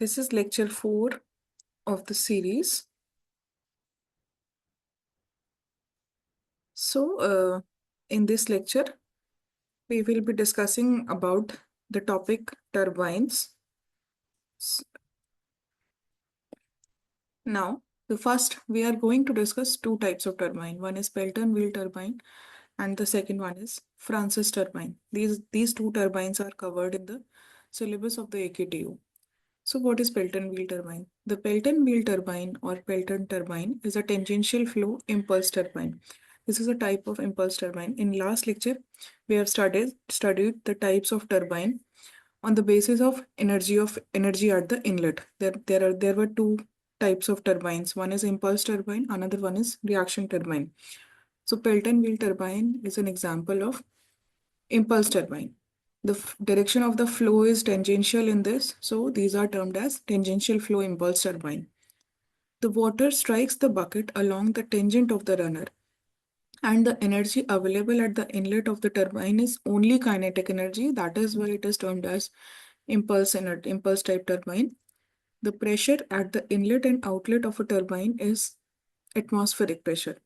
This is lecture 4 of the series. In this lecture, we will be discussing about the topic turbines. Now, the first, we are going to discuss two types of turbine. One is Pelton wheel turbine, and the second one is Francis turbine. These two turbines are covered in the syllabus of the AKTU. So what is Pelton wheel turbine? The Pelton wheel turbine or Pelton turbine is a tangential flow impulse turbine. This is a type of impulse turbine. In last lecture, we have studied the types of turbine on the basis of energy at the inlet. There were two types of turbines. One is impulse turbine, another one is reaction turbine. So Pelton wheel turbine is an example of impulse turbine. The direction of the flow is tangential in this, so these are termed as tangential flow impulse turbine. The water strikes the bucket along the tangent of the runner, and the energy available at the inlet of the turbine is only kinetic energy. That is why it is termed as impulse type turbine. The pressure at the inlet and outlet of a turbine is atmospheric pressure.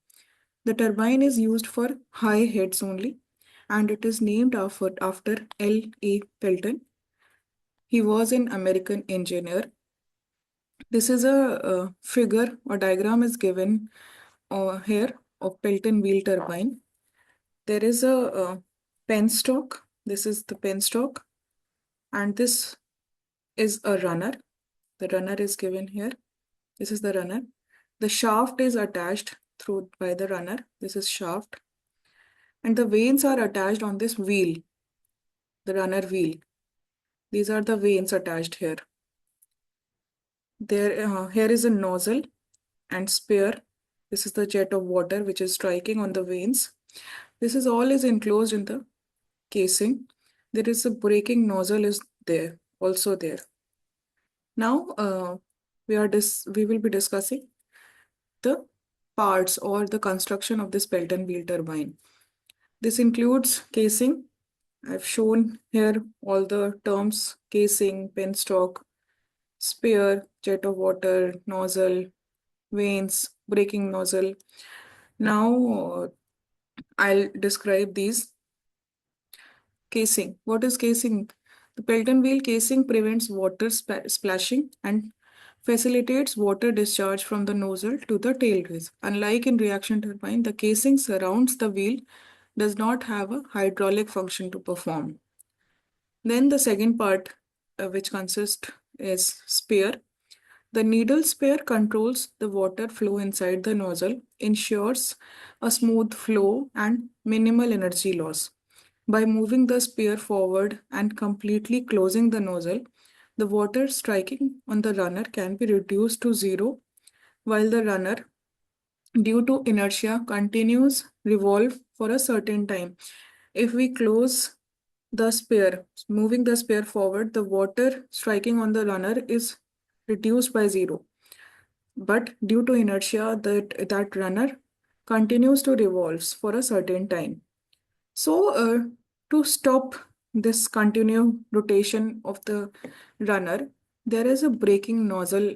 The turbine is used for high heads only, and it is named after L. A. Pelton. He was an American engineer. This is a figure or diagram is given here of Pelton wheel turbine. There is a penstock. This is the penstock, and this is a runner. The runner is given here. This is the runner. The shaft is attached through by the runner. This is shaft, and the vanes are attached on this wheel, the runner wheel. These are the vanes attached here. Here is a nozzle and spear. This is the jet of water which is striking on the vanes. This is all is enclosed in the casing. There is a braking nozzle is there, also there. Now we will be discussing the parts or the construction of this Pelton wheel turbine. This includes casing. I've shown here all the terms: casing, penstock, spear, jet of water, nozzle, vanes, braking nozzle. Now I'll describe these. Casing. What is casing? The Pelton wheel casing prevents water splashing and facilitates water discharge from the nozzle to the tail race. Unlike in reaction turbine, the casing surrounds the wheel, does not have a hydraulic function to perform. Then the second part, which consists is spear. The needle spear controls the water flow inside the nozzle, ensures a smooth flow and minimal energy loss. By moving the spear forward and completely closing the nozzle, the water striking on the runner can be reduced to zero, while the runner, due to inertia, continues revolve for a certain time. If we close the spear, moving the spear forward, the water striking on the runner is reduced by zero. But due to inertia, that runner continues to revolve for a certain time. So, to stop this continued rotation of the runner, there is a braking nozzle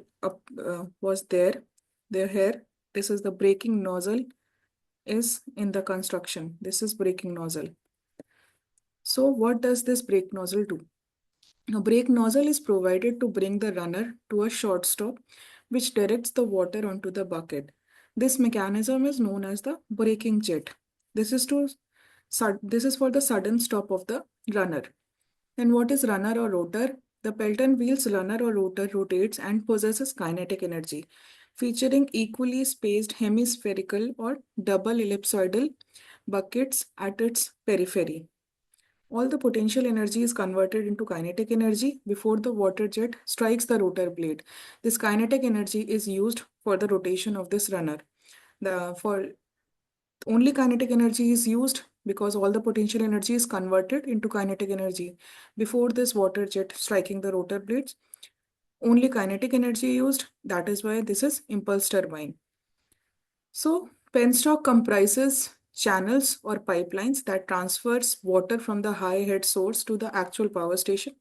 was there. There here, this is the braking nozzle is in the construction. This is braking nozzle. So, what does this brake nozzle do? A brake nozzle is provided to bring the runner to a short stop, which directs the water onto the bucket. This mechanism is known as the braking jet. This is to this is for the sudden stop of the runner. Then what is runner or rotor? The Pelton wheel's runner or rotor rotates and possesses kinetic energy, featuring equally spaced hemispherical or double ellipsoidal buckets at its periphery. All the potential energy is converted into kinetic energy before the water jet strikes the rotor blade. This kinetic energy is used for the rotation of this runner. For only kinetic energy is used because all the potential energy is converted into kinetic energy before this water jet striking the rotor blades. Only kinetic energy used. That is why this is impulse turbine. So penstock comprises channels or pipelines that transfers water from the high head source to the actual power station.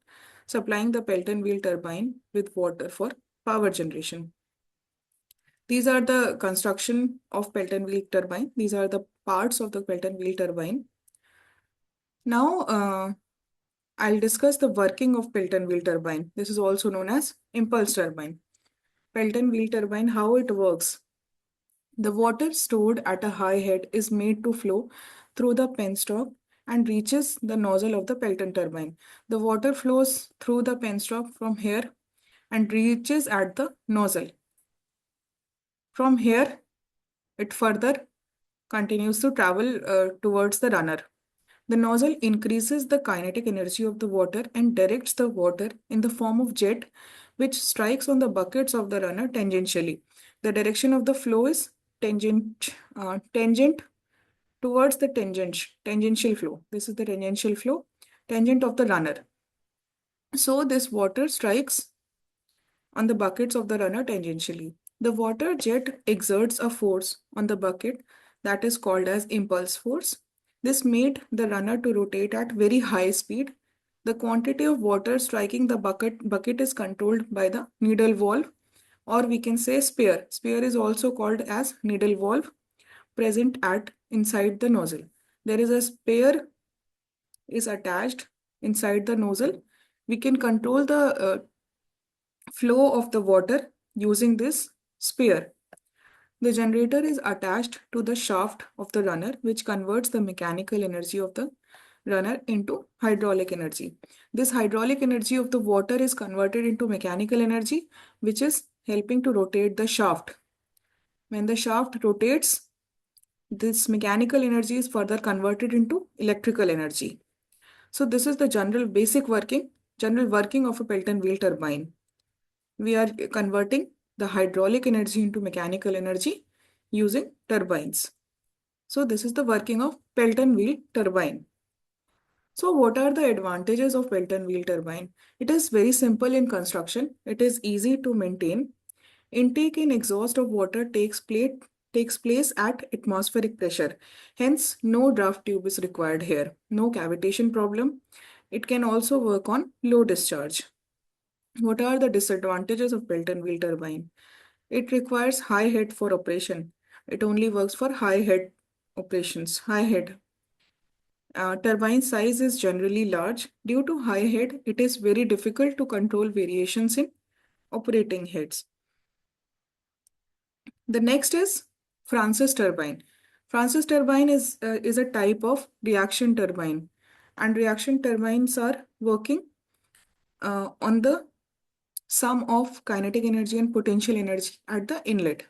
supplying the Pelton wheel turbine with water for power generation. These are the construction of Pelton wheel turbine. These are the parts of the Pelton wheel turbine. Now, I'll discuss the working of Pelton wheel turbine. This is also known as impulse turbine. Pelton wheel turbine, how it works. The water stored at a high head is made to flow through the penstock and reaches the nozzle of the Pelton turbine. The water flows through the penstock from here and reaches at the nozzle. From here, it further continues to travel towards the runner. The nozzle increases the kinetic energy of the water and directs the water in the form of jet, which strikes on the buckets of the runner tangentially. The direction of the flow is tangent towards the tangential flow. This is the tangential flow, tangent of the runner. So this water strikes on the buckets of the runner tangentially. The water jet exerts a force on the bucket that is called as impulse force. This made the runner to rotate at very high speed. The quantity of water striking the bucket is controlled by the needle valve, or we can say sphere. Sphere is also called as needle valve, present at inside the nozzle. There is a sphere is attached inside the nozzle. We can control the flow of the water using this sphere. The generator is attached to the shaft of the runner, which converts the mechanical energy of the runner into hydraulic energy. This hydraulic energy of the water is converted into mechanical energy, which is helping to rotate the shaft. When the shaft rotates, this mechanical energy is further converted into electrical energy. So this is the general working of a Pelton wheel turbine. We are converting the hydraulic energy into mechanical energy using turbines. So this is the working of Pelton wheel turbine. So what are the advantages of Pelton wheel turbine? It is very simple in construction. It is easy to maintain. Intake and exhaust of water takes place at atmospheric pressure. Hence, no draft tube is required here. No cavitation problem. It can also work on low discharge. What are the disadvantages of Pelton wheel turbine? It requires high head for operation. It only works for high head operations. High head. Turbine size is generally large. Due to high head, it is very difficult to control variations in operating heads. The next is Francis turbine. Francis turbine is a type of reaction turbine, and reaction turbines are working on the sum of kinetic energy and potential energy at the inlet.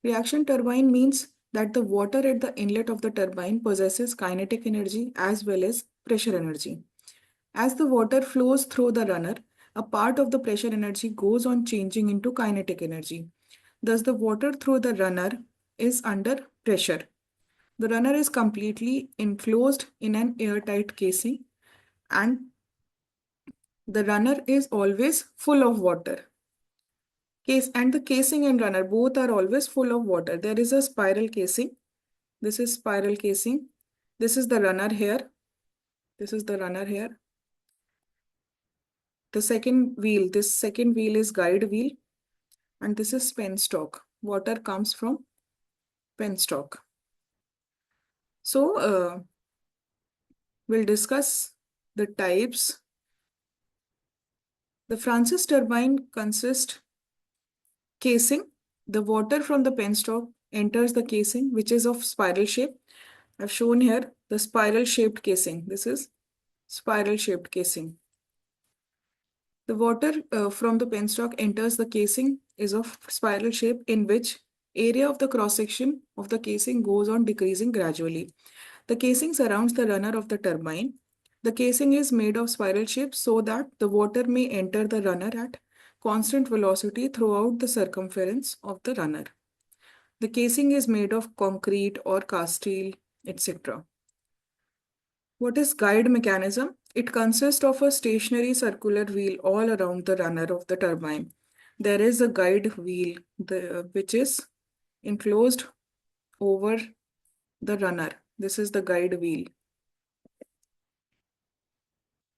Reaction turbine means that the water at the inlet of the turbine possesses kinetic energy as well as pressure energy. As the water flows through the runner, a part of the pressure energy goes on changing into kinetic energy. Thus, the water through the runner is under pressure. The runner is completely enclosed in an airtight casing, and the runner is always full of water. The casing and runner both are always full of water. There is a spiral casing. This is spiral casing. This is the runner here. This is the runner here. This second wheel is guide wheel, and this is penstock. Water comes from penstock. So we'll discuss the types. The Francis turbine consists casing. The water from the penstock enters the casing, which is of spiral shape. I've shown here the spiral shaped casing. This is spiral shaped casing. The water from the penstock enters the casing is of spiral shape, in which area of the cross section of the casing goes on decreasing gradually. The casing surrounds the runner of the turbine. The casing is made of spiral shape so that the water may enter the runner at constant velocity throughout the circumference of the runner. The casing is made of concrete or cast steel, etc. What is guide mechanism? It consists of a stationary circular wheel all around the runner of the turbine. There is a guide wheel which is enclosed over the runner. This is the guide wheel.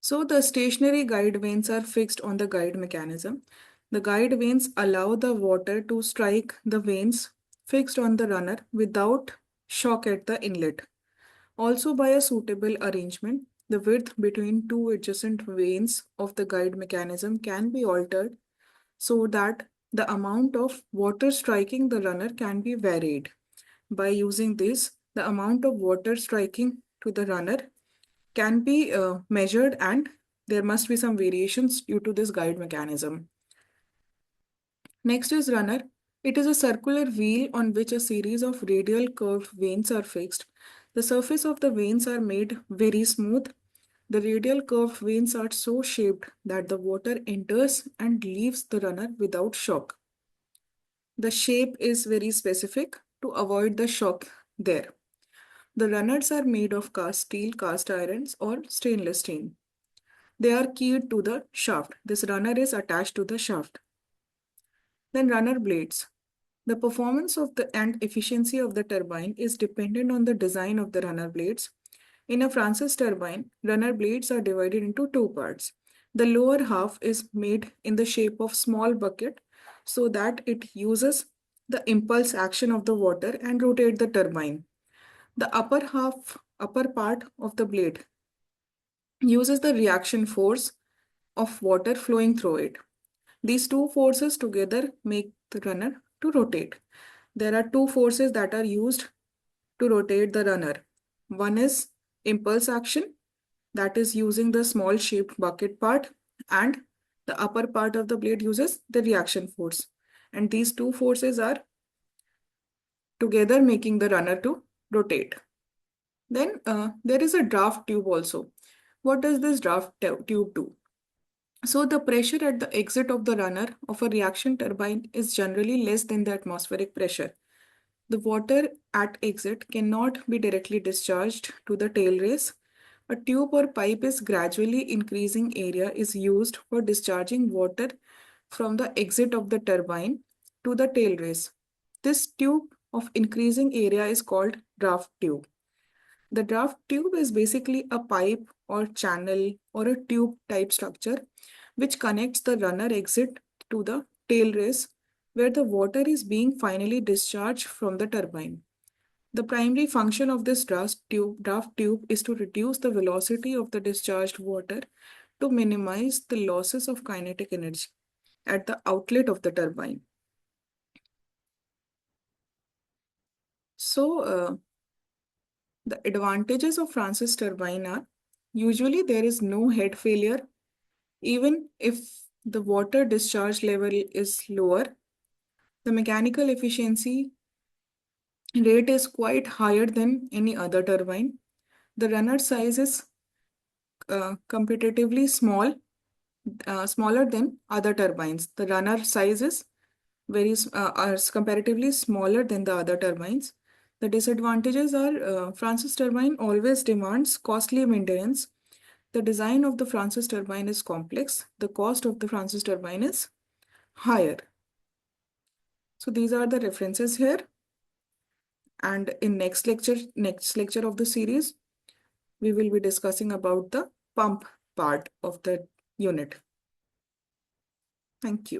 So the stationary guide vanes are fixed on the guide mechanism. The guide vanes allow the water to strike the vanes fixed on the runner without shock at the inlet. Also, by a suitable arrangement, the width between two adjacent vanes of the guide mechanism can be altered so that the amount of water striking the runner can be varied. By using this, the amount of water striking to the runner can be measured, and there must be some variations due to this guide mechanism. Next is runner. It is a circular wheel on which a series of radial curved vanes are fixed. The surface of the vanes are made very smooth. The radial curved vanes are so shaped that the water enters and leaves the runner without shock. The shape is very specific to avoid the shock there. The runners are made of cast steel, cast irons, or stainless steel. They are keyed to the shaft. This runner is attached to the shaft. Then runner blades. The performance of the and efficiency of the turbine is dependent on the design of the runner blades. In a Francis turbine, runner blades are divided into two parts. The lower half is made in the shape of small bucket so that it uses the impulse action of the water and rotate the turbine. The upper part of the blade uses the reaction force of water flowing through it. These two forces together make the runner to rotate. There are two forces that are used to rotate the runner. One is impulse action, that is using the small shaped bucket part, and the upper part of the blade uses the reaction force. And these two forces are together making the runner to rotate. Then there is a draft tube also. What does this draft tube do? So the pressure at the exit of the runner of a reaction turbine is generally less than the atmospheric pressure. The water at exit cannot be directly discharged to the tail race. A tube or pipe is gradually increasing area is used for discharging water from the exit of the turbine to the tail race. This tube of increasing area is called draft tube. The draft tube is basically a pipe or channel or a tube type structure which connects the runner exit to the tail race where the water is being finally discharged from the turbine. The primary function of this draft tube is to reduce the velocity of the discharged water to minimize the losses of kinetic energy at the outlet of the turbine. So, the advantages of Francis turbine are usually there is no head failure, even if the water discharge level is lower. The mechanical efficiency rate is quite higher than any other turbine. The runner size is competitively smaller than other turbines. The runner size is comparatively smaller than the other turbines. The disadvantages are Francis turbine always demands costly maintenance. The design of the Francis turbine is complex. The cost of the Francis turbine is higher. So these are the references here. And in next lecture of the series, we will be discussing about the pump part of the unit. Thank you.